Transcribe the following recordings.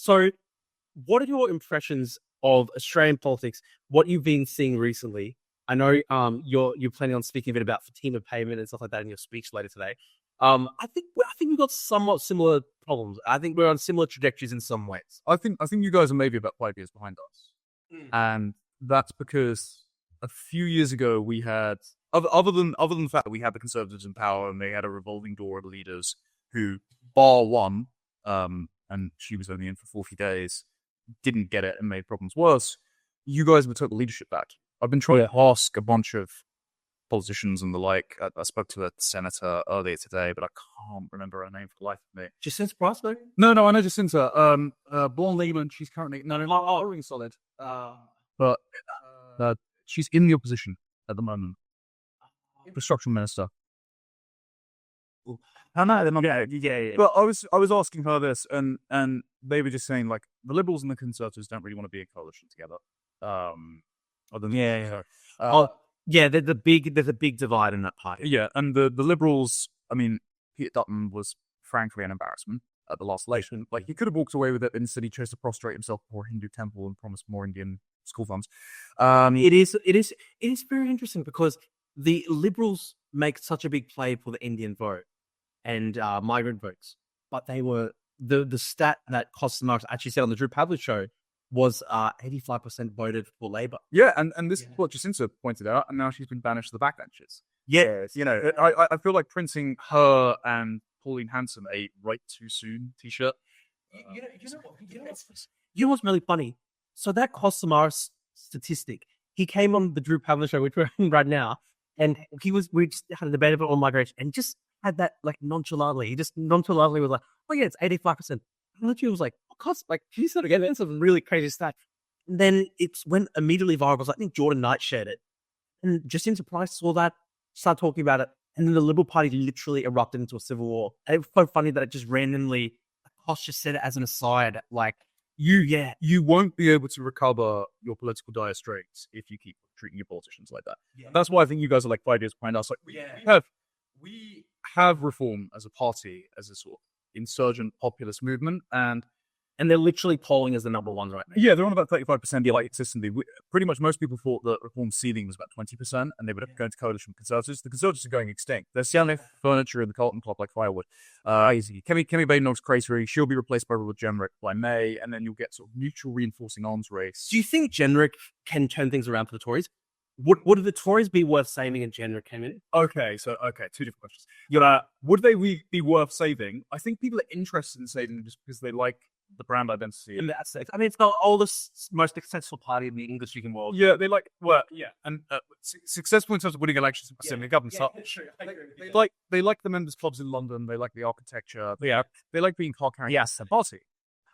So, what are your impressions of Australian politics? What you've been seeing recently? I know you're planning on speaking a bit about Fatima payment and stuff like that in your speech later today. I think we've got somewhat similar problems. I think we're on similar trajectories in some ways. I think you guys are maybe about 5 years behind us, and that's because a few years ago we had other than the fact that we had the Conservatives in power and they had a revolving door of leaders who, bar one, and she was only in for 40 days, didn't get it and made problems worse. You guys have took the leadership back. I've been trying to ask a bunch of politicians and the like. I spoke to a senator earlier today, but I can't remember her name for the life of me. Jacinta Price, though? No, I know Jacinta. Blonde Lehman, she's currently ring solid. But she's in the opposition at the moment. Infrastructure minister. I know they're not. Yeah. But I was asking her this, and they were just saying like the Liberals and the Conservatives don't really want to be in coalition together. There's a big divide in that party. Yeah, and the Liberals, I mean, Peter Dutton was frankly an embarrassment at the last election. Like, he could have walked away with it, but instead he chose to prostrate himself before a Hindu temple and promised more Indian school funds. It is very interesting because the Liberals make such a big play for the Indian vote and migrant votes, but they were the stat that Costa Marks actually said on the Drew Pavlich show was 85% voted for Labour. Yeah, and this is what Jacinta pointed out, and now she's been banished to the backbenches. Yes. You know, I feel like printing her and Pauline Hanson a right too soon t-shirt. You know what's really funny? So that Costa Marks statistic, he came on the Drew Pavlich show, which we're in right now, and we just had a debate about migration, and just had that like nonchalantly. He just nonchalantly was like, "Oh yeah, it's 85%." And she was like, like, can you sort of get that's a really crazy stat. And then it went immediately viral. I think Jordan Knight shared it. And Jacinta Price saw that, started talking about it. And then the Liberal Party literally erupted into a civil war. And it was so funny that it just randomly, Kosh just said it as an aside, like, you won't be able to recover your political dire straits if you keep treating your politicians like that. Yeah. That's why I think you guys are like 5 years behind us. Like, we have reform as a party, as a sort of insurgent populist movement, and they're literally polling as the number one right now. Yeah, they're on about 35% like consistently. Pretty much most people thought that reform ceiling was about 20%, and they would have to go into coalition with Conservatives. The Conservatives are going extinct. They're selling furniture in the Carlton Club like firewood. Easy. Kemi Badenoch's cratery, she'll be replaced by Robert Jenrick by May, and then you'll get sort of mutual reinforcing arms race. Do you think Jenrick can turn things around for the Tories? Would the Tories be worth saving if Jenrick came in? Okay, two different questions. Would they be worth saving? I think people are interested in saving them just because they like the brand identity. In that sense. I mean, it's the oldest, most successful party in the English-speaking world. Yeah, they like, and successful in terms of winning elections and government stuff. They like the members' clubs in London. They like the architecture. They like being car carrying as a party.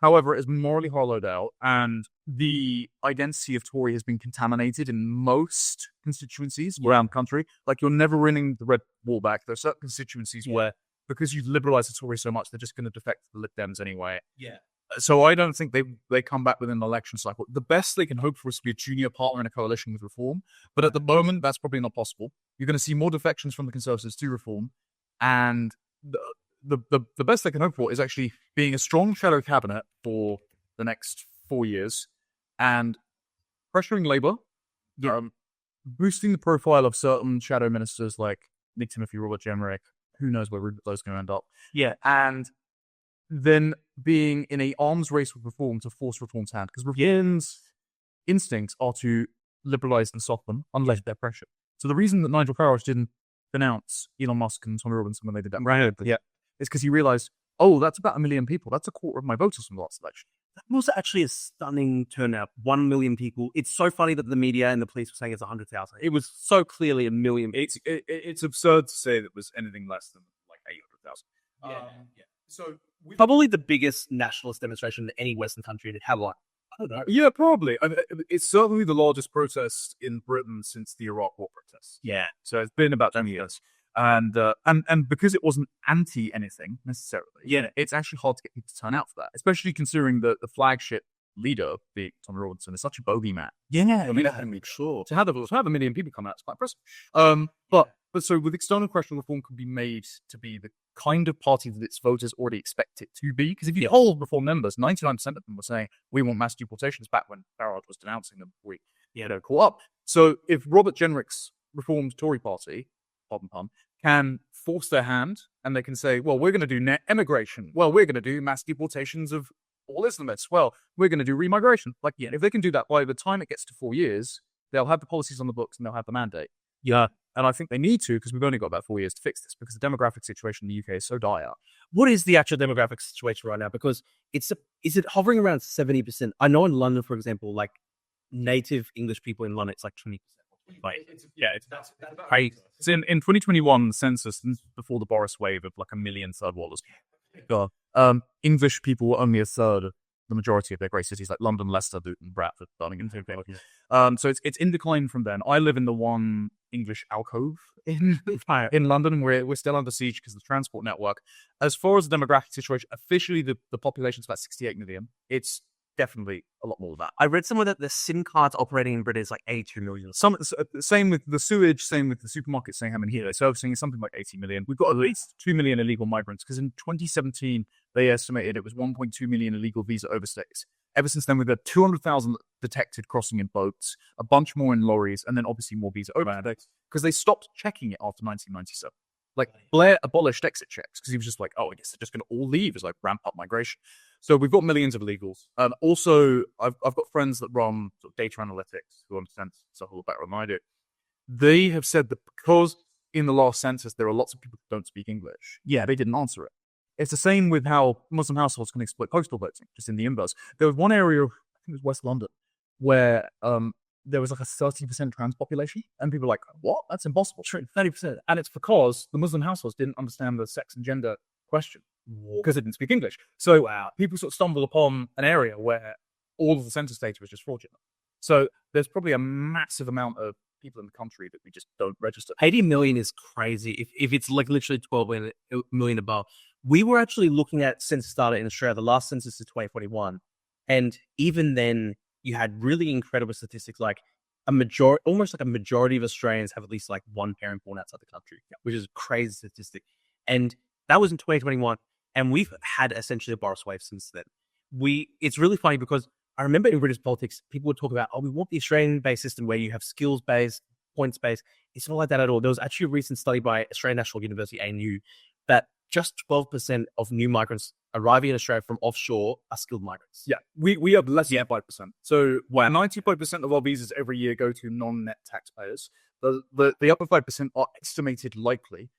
However, it's morally hollowed out, and the identity of Tory has been contaminated in most constituencies around the country. Like, you're never winning the red wall back. There are certain constituencies where, because you've liberalised the Tory so much, they're just going to defect to the Lib Dems anyway. Yeah. So I don't think they come back within an election cycle. The best they can hope for is to be a junior partner in a coalition with Reform, but at the moment, that's probably not possible. You're going to see more defections from the Conservatives to Reform, and the best they can hope for is actually being a strong shadow cabinet for the next 4 years and pressuring Labour, boosting the profile of certain shadow ministers like Nick Timothy, Robert Jenrick, who knows where those going to end up. Yeah. And then being in a arms race with Reform to force Reform's hand. Because Reform's instincts are to liberalise and soften unless they're pressure. So the reason that Nigel Farage didn't denounce Elon Musk and Tommy Robinson when they did that, is because he realised, that's about 1 million people. That's a quarter of my voters from the last election. That was actually a stunning turnout. 1 million people. It's so funny that the media and the police were saying it's 100,000. It was so clearly 1 million. It's absurd to say that it was anything less than like 800,000. So probably the biggest nationalist demonstration in any Western country to have, like, I don't know. Yeah, probably. I mean, it's certainly the largest protest in Britain since the Iraq War protests. Yeah. So it's been about 10 years. And because it wasn't anti anything necessarily, it's actually hard to get people to turn out for that, especially considering the flagship leader, being Tommy Robinson, is such a bogeyman. Yeah, I mean, sure. To have 1 million people come out is quite impressive. But But so with external correctional reform could be made to be the kind of party that its voters already expect it to be. Because if you poll reform members, 99% of them were saying, we want mass deportations back when Farage was denouncing them before he had caught up. So if Robert Jenrick's reformed Tory party, pardon pun, can force their hand and they can say, well, we're going to do net emigration. Well, we're going to do mass deportations of all Islamists. Well, we're going to do remigration. Like, if they can do that by the time it gets to 4 years, they'll have the policies on the books and they'll have the mandate. Yeah. And I think they need to, because we've only got about 4 years to fix this, because the demographic situation in the UK is so dire. What is the actual demographic situation right now? Because is it hovering around 70%? I know in London, for example, like native English people in London, it's like 20%. That's right. So in 2021 census, before the Boris wave of like 1 million third worlders, English people were only a third of the majority of their great cities like London, Leicester, Luton, Bradford, Birmingham. So it's in decline from then. I live in the one English alcove in London. We're still under siege because of the transport network. As far as the demographic situation, officially the population is about 68 million. It's definitely a lot more than that. I read somewhere that the SIM cards operating in Britain is like 82 million. Same with the sewage, same with the supermarkets saying how many here they're servicing is something like 80 million. We've got at least 2 million illegal migrants because in 2017, they estimated it was 1.2 million illegal visa overstays. Ever since then, we've had 200,000 detected crossing in boats, a bunch more in lorries, and then obviously more visa overstays because they stopped checking it after 1997. Like, Blair abolished exit checks because he was just like, oh, I guess they're just going to all leave as like ramp up migration. So we've got millions of illegals. Also, I've got friends that run sort of data analytics who understand it's a whole lot better than I do. They have said that because in the last census there are lots of people who don't speak English, they didn't answer it. It's the same with how Muslim households can exploit postal voting, just in the inverse. There was one area, I think it was West London, where there was like a 30% trans population, and people were like, what? That's impossible. True, 30%. And it's because the Muslim households didn't understand the sex and gender question because they didn't speak English. So people sort of stumbled upon an area where all of the census data was just fraudulent. So there's probably a massive amount of people in the country that we just don't register. 80 million is crazy. If it's like literally 12 million above. We were actually looking at census data in Australia. The last census is 2021. And even then, you had really incredible statistics like almost like a majority of Australians have at least like one parent born outside the country, which is a crazy statistic. And that was in 2021. And we've had essentially a Boris wave since then. It's really funny because I remember in British politics, people would talk about, we want the Australian-based system where you have skills-based, points-based. It's not like that at all. There was actually a recent study by Australian National University, ANU, that just 12% of new migrants arriving in Australia from offshore are skilled migrants. Yeah, we have less than 5%. So 95% of our visas every year go to non-net taxpayers. The upper 5% are estimated likely.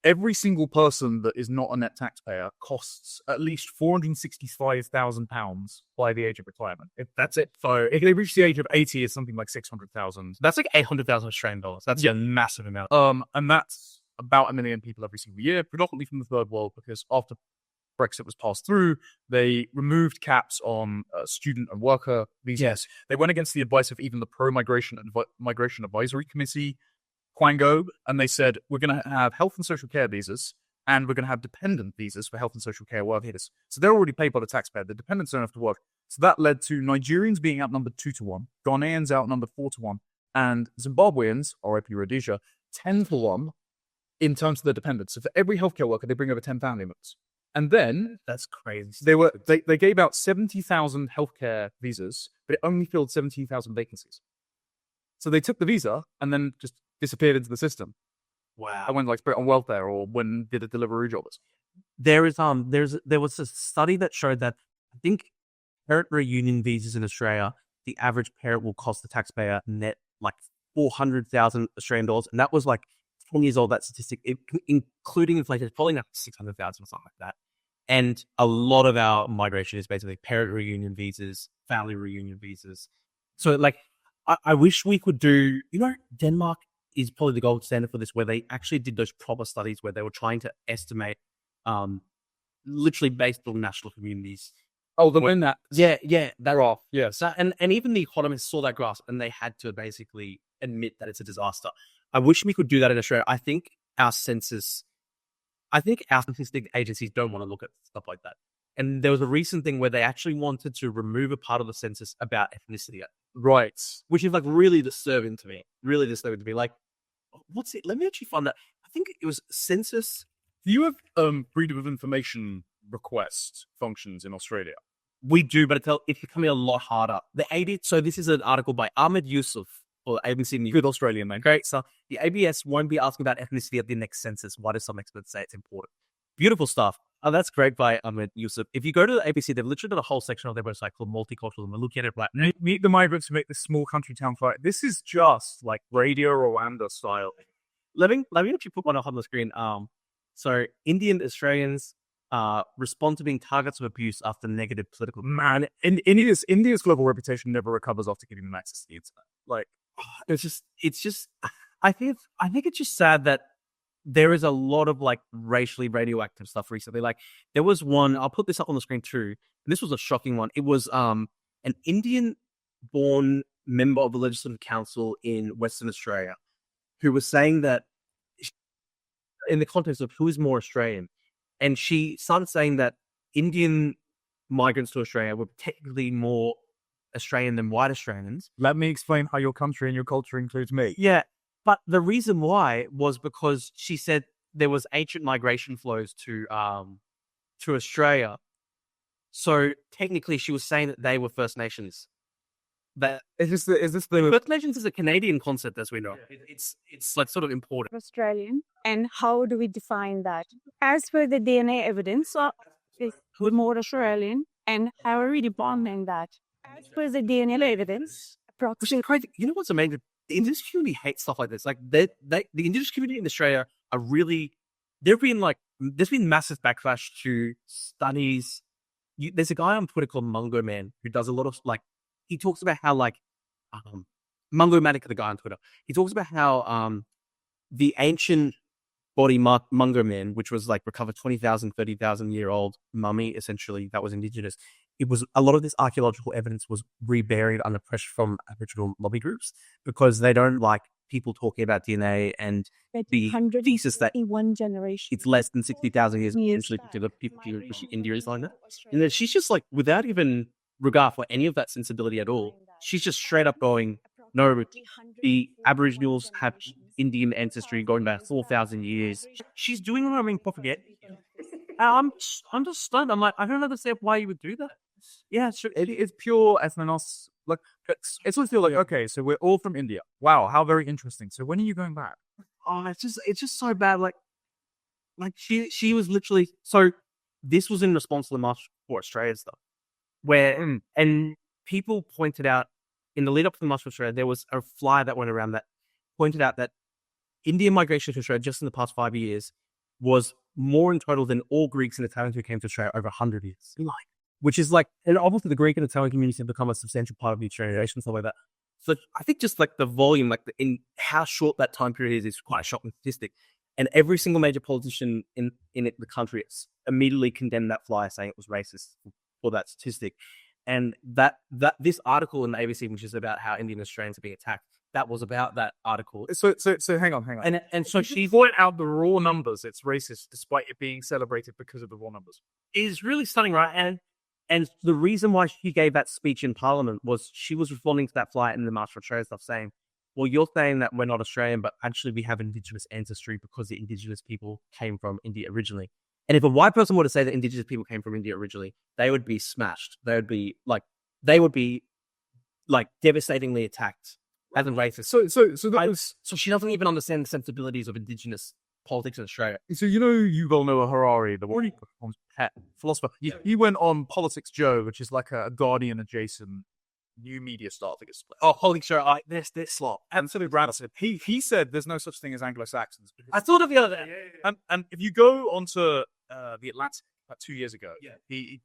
Every single person that is not a net taxpayer costs at least £465,000 by the age of retirement. That's it. So if they reach the age of 80, it's something like 600,000. That's like 800,000 Australian dollars. That's a massive amount. And that's about 1 million people every single year, predominantly from the third world, because after Brexit was passed through, they removed caps on student and worker visas. Yes. They went against the advice of even the Pro-Migration and Migration Advisory Committee, Quango, and they said, we're going to have health and social care visas, and we're going to have dependent visas for health and social care workers. So they're already paid by the taxpayer. The dependents don't have to work. So that led to Nigerians being outnumbered 2-1, Ghanaians outnumbered 4-1, and Zimbabweans, RIP Rhodesia, 10-1 in terms of their dependents. So for every healthcare worker, they bring over 10 family members. And then that's crazy. They gave out 70,000 healthcare visas, but it only filled 17,000 vacancies. So they took the visa and then just disappeared into the system. Wow. And went like straight on welfare or when did a delivery jobbers. There was a study that showed that I think parent reunion visas in Australia, the average parent will cost the taxpayer net like 400,000 Australian dollars, and that was like 20 years old. That statistic, including inflation, it's probably now 600,000 or something like that. And a lot of our migration is basically parent reunion visas, family reunion visas. So like, I wish we could do, Denmark is probably the gold standard for this, where they actually did those proper studies where they were trying to estimate, literally based on national communities. Oh, the win that. Yeah, that graph. Yes. And even the economists saw that graph and they had to basically admit that it's a disaster. I wish we could do that in Australia. I think our statistic agencies don't want to look at stuff like that. And there was a recent thing where they actually wanted to remove a part of the census about ethnicity. Right. Which is like really disturbing to me. Like, what's it? Let me actually find that. I think it was census. Do you have freedom of information request functions in Australia? We do, but it's becoming a lot harder. So this is an article by Ahmed Yusuf for ABC News. Good Australian name. Great. So the ABS won't be asking about ethnicity at the next census. Why do some experts say it's important? Beautiful stuff. Oh, that's great by Ahmed Yusuf. If you go to the ABC, they've literally got a whole section on their website called multiculturalism. Look at it right now. Meet the migrants who make this small country town fight. This is just like Radio Rwanda style. Let me actually put one up on the screen. So Indian Australians respond to being targets of abuse after negative political. Man, India's global reputation never recovers after giving them access to the internet. Like, it's just. I think it's just sad that there is a lot of like racially radioactive stuff recently. Like there was one. I'll put this up on the screen too. This was a shocking one. It was an Indian-born member of the Legislative Council in Western Australia who was saying that in the context of who is more Australian, and she started saying that Indian migrants to Australia were technically more Australian than white Australians. Let me explain how your country and your culture includes me. Yeah, but the reason why was because she said there was ancient migration flows to Australia. So technically, she was saying that they were First Nations. That is this the First Nations is a Canadian concept, as we know. It's like sort of important. Australian, and how do we define that? As per the DNA evidence, we're more Australian, and how are we defining that? As per the DNA evidence, Which is crazy. You know what's amazing? The Indigenous community hates stuff like this. Like the Indigenous community in Australia are really. There's been massive backlash to studies. There's a guy on Twitter called Mungo Man who does a lot of like. He talks about how like Mungo Matic, the guy on Twitter. He talks about how the ancient body Mungo Man, which was like recovered 20,000, 30,000 year old mummy, essentially that was indigenous. It was a lot of this archaeological evidence was reburied under pressure from Aboriginal lobby groups because they don't like people talking about DNA and the thesis that it's less than 60,000 years essentially to the people who India is like that. And then she's just like, without even regard for any of that sensibility at all, she's just straight up going, no, the Aboriginals have Indian ancestry going back 4,000 years. She's doing what I mean propaganda. I'm just stunned. I'm like, I don't understand why you would do that. Yeah, sure. It's pure ethnos. Like it's always feel like okay, so we're all from India. Wow, how very interesting. So when are you going back? Oh, it's just so bad. Like she was literally. So this was in response to the March for Australia stuff, where and people pointed out in the lead up to the March for Australia, there was a flyer that went around that pointed out that Indian migration to Australia just in the past 5 years was more in total than all Greeks and Italians who came to Australia over 100 years. Which is like, and obviously the Greek and Italian communities have become a substantial part of the Australian nation, stuff like that. So I think just like the volume, like in how short that time period is quite a shocking statistic. And every single major politician in the country immediately condemned that flyer, saying it was racist for that statistic. And that this article in the ABC, which is about how Indian Australians are being attacked, that was about that article. So hang on. And so she point out the raw numbers. It's racist, despite it being celebrated because of the raw numbers. Is really stunning, right? And the reason why she gave that speech in Parliament was she was responding to that flyer in the March for Australia stuff, saying, well, you're saying that we're not Australian, but actually we have Indigenous ancestry because the Indigenous people came from India originally. And if a white person were to say that Indigenous people came from India originally, they would be smashed. They would be devastatingly attacked as a racist. So she doesn't even understand the sensibilities of Indigenous politics in Australia. So you know Yuval Noah Harari, the one pet philosopher. He went on Politics Joe, which is like a Guardian adjacent new media start. I think it's oh, holy shit! This slot. Absolute rabbit. He said there's no such thing as Anglo-Saxons. I thought of the other day. And if you go onto the Atlantic about 2 years ago,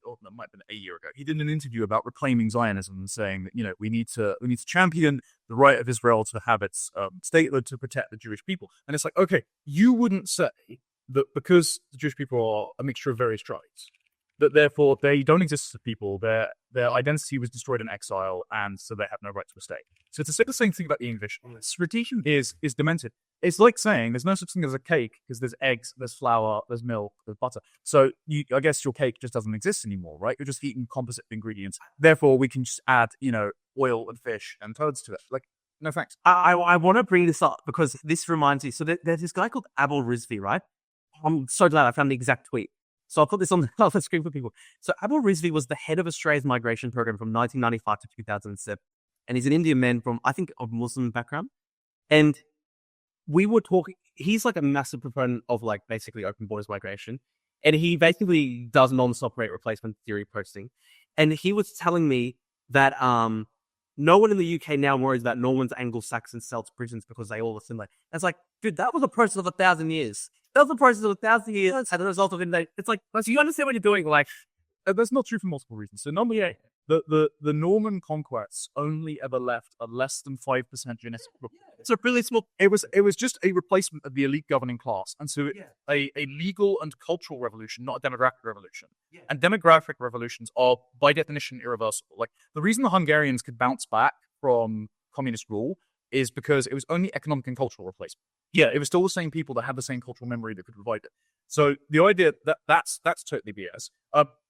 or it might have been a year ago, he did an interview about reclaiming Zionism and saying that we need to champion the right of Israel to have its statehood to protect the Jewish people. And it's like, okay, you wouldn't say that because the Jewish people are a mixture of various tribes, that therefore they don't exist as a people, their identity was destroyed in exile, and so they have no right to a state. So to say the same thing about the English, this tradition is demented. It's like saying there's no such thing as a cake because there's eggs, there's flour, there's milk, there's butter. So I guess your cake just doesn't exist anymore, right? You're just eating composite ingredients. Therefore, we can just add, oil and fish and toads to it. Like, No thanks. I want to bring this up because this reminds me. So there's this guy called Abel Rizvi, right? I'm so glad I found the exact tweet. So I'll put this on the screen for people. So Abel Rizvi was the head of Australia's migration program from 1995 to 2007. And he's an Indian man from, I think, of Muslim background. And we were talking, he's like a massive proponent of like basically open borders migration. And he basically does non-stop rate replacement theory posting. And he was telling me that no one in the UK now worries about Normans, Anglo-Saxons, Celts, Britons because they all assimilate. That's like, dude, that was a process of 1,000 years. That was a process of 1,000 years as a result of invasion. It's like, so you understand what you're doing? Like, that's not true for multiple reasons. So number 8, the Norman conquests only ever left a less than 5% genetic group. it's a really small. It was just a replacement of the elite governing class, and so a legal and cultural revolution, not a demographic revolution. Yeah. And demographic revolutions are by definition irreversible. Like the reason the Hungarians could bounce back from communist rule is because it was only economic and cultural replacement. Yeah, it was still the same people that had the same cultural memory that could provide it. So the idea that's totally BS.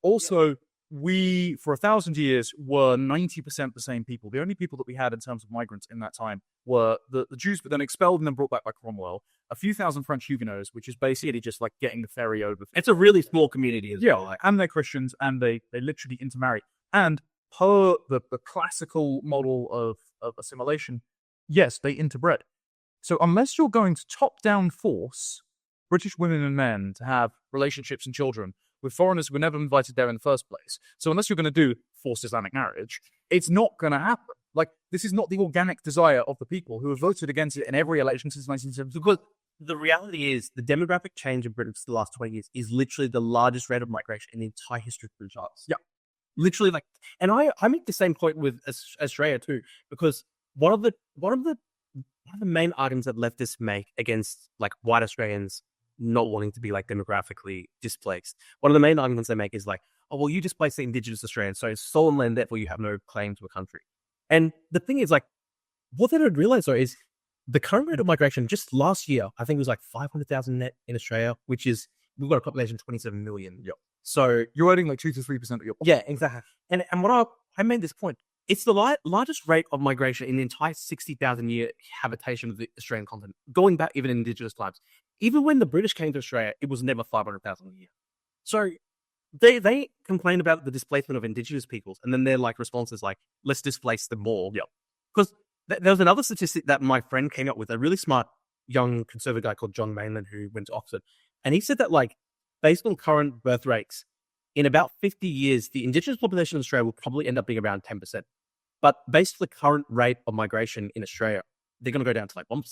Also, we for 1,000 years were 90% the same people. The only people that we had in terms of migrants in that time were the Jews, but then expelled and then brought back by Cromwell. A few thousand French Huguenots, which is basically just like getting the ferry over. It's a really small community as well. Like, and they're Christians, and they literally intermarry. And per the classical model of assimilation, yes, they interbred. So unless you're going to top-down force British women and men to have relationships and children with foreigners who were never invited there in the first place, so unless you're going to do forced Islamic marriage, it's not going to happen. Like, this is not the organic desire of the people who have voted against it in every election since 1970. because the reality is the demographic change in Britain for the last 20 years is literally the largest rate of migration in the entire history of British arts. Yeah. Literally, like, and I make the same point with Australia too, because one of the main arguments that leftists make against like white Australians not wanting to be like demographically displaced, one of the main arguments they make is like, oh, well, you displaced the indigenous Australians, so it's stolen land, therefore you have no claim to a country. And the thing is, like, what they don't realize though is the current rate of migration just last year, I think it was like 500,000 net in Australia, which is, we've got a population of 27 million. Yep. So You're adding like 2 to 3% of your population. yeah, exactly. And what I made this point, it's the largest rate of migration in the entire 60,000 year habitation of the Australian continent, going back even in indigenous times. Even when the British came to Australia, it was never 500,000 a year. So they complain about the displacement of indigenous peoples, and then their like response is like, let's displace them more. Yep. Because there was another statistic that my friend came up with, a really smart young conservative guy called John Mainland who went to Oxford, and he said that like based on current birth rates, in about 50 years, the indigenous population of Australia will probably end up being around 10%. But based on the current rate of migration in Australia, they're going to go down to like 1%.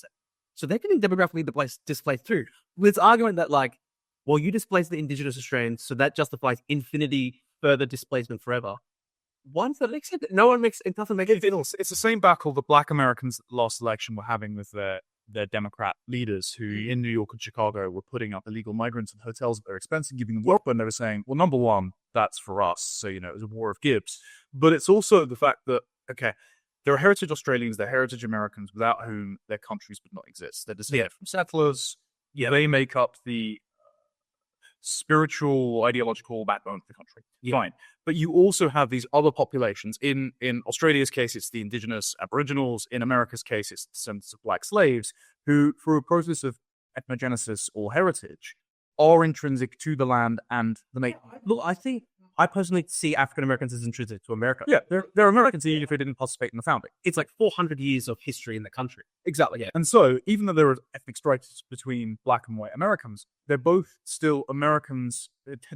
So they're getting demographically displaced too. With this argument that like, well, you displaced the indigenous Australians, so that justifies infinity further displacement forever. Why does that make sense? It doesn't make any sense. It's the same battle the Black Americans last election were having with their Democrat leaders who in New York and Chicago were putting up illegal migrants in hotels at their expense and giving them work, but they were saying, well, number one, that's for us. So, it was a war of Gibbs. But it's also the fact that, okay, there are heritage Australians, there are heritage Americans without whom their countries would not exist. They're descended from settlers. Yeah, they make up the spiritual, ideological backbone of the country. Yeah. Fine. But you also have these other populations. In Australia's case, it's the indigenous Aboriginals. In America's case, it's the descendants of black slaves who, through a process of ethnogenesis or heritage, are intrinsic to the land and the nation. Look, I personally see African Americans as intrinsic to America. Yeah, they're Americans even if they didn't participate in the founding. It's like 400 years of history in the country. Exactly. Yeah. And so, even though there are ethnic strikes between black and white Americans, they're both still Americans,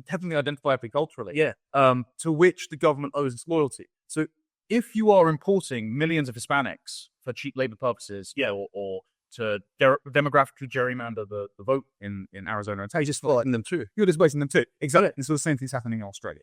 technically identifiably culturally. Yeah. To which the government owes its loyalty. So, if you are importing millions of Hispanics for cheap labor purposes, or to demographically gerrymander the vote in Arizona and Texas, You're displacing them too. You're displacing them too. Exactly. And so the same thing's happening in Australia.